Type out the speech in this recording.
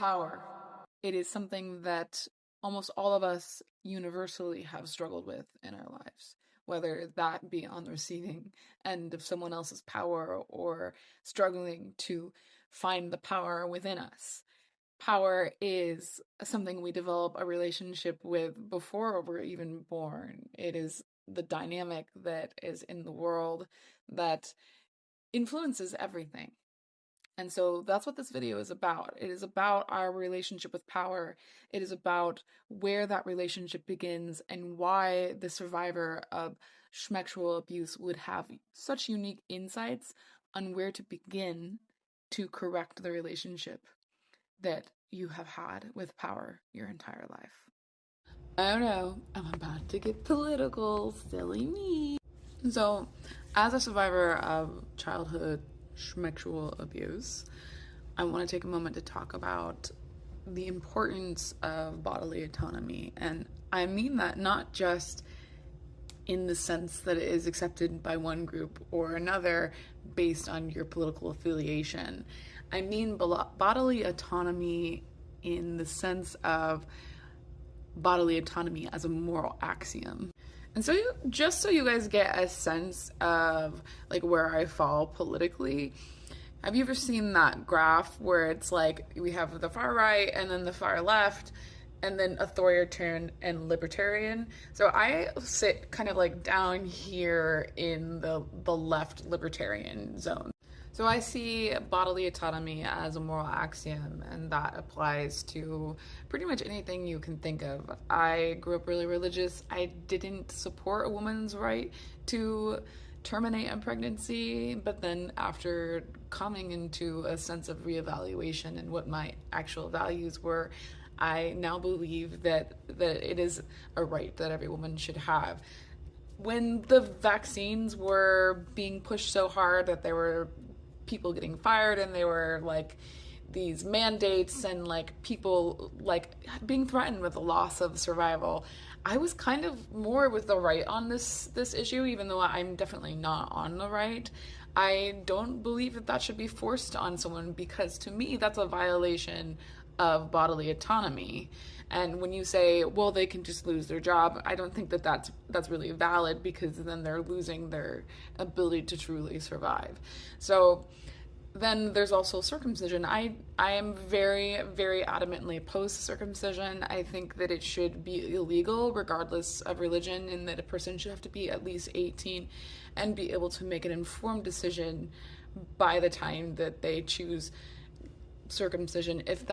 Power. It is something that almost all of us universally have struggled with in our lives, whether that be on the receiving end of someone else's power or struggling to find the power within us. Power is something we develop a relationship with before we're even born. It is the dynamic that is in the world that influences everything. And so that's what this video is about. It is about our relationship with power. It is about where that relationship begins and why the survivor of Smexual abuse would have such unique insights on where to begin to correct the relationship that you have had with power your entire life. Oh no, I'm about to get political, silly me. So, as a survivor of childhood Smexual abuse, I want to take a moment to talk about the importance of bodily autonomy. And I mean that not just in the sense that it is accepted by one group or another based on your political affiliation. I mean bodily autonomy in the sense of bodily autonomy as a moral axiom. And so just so you guys get a sense of like where I fall politically, have you ever seen that graph where it's like we have the far right and then the far left and then authoritarian and libertarian? So I sit kind of like down here in the left libertarian zone. So I see bodily autonomy as a moral axiom, and that applies to pretty much anything you can think of. I grew up really religious. I didn't support a woman's right to terminate a pregnancy, but then after coming into a sense of reevaluation and what my actual values were, I now believe that it is a right that every woman should have. When the vaccines were being pushed so hard that there were people getting fired and they were like these mandates and like people like being threatened with the loss of survival, I was kind of more with the right on this issue, even though I'm definitely not on the right. I don't believe that should be forced on someone, because to me that's a violation of bodily autonomy. And when you say, well, they can just lose their job, I don't think that that's really valid, because then they're losing their ability to truly survive. So then there's also circumcision. I am very, very adamantly opposed to circumcision. I think that it should be illegal regardless of religion, and that a person should have to be at least 18 and be able to make an informed decision by the time that they choose circumcision, if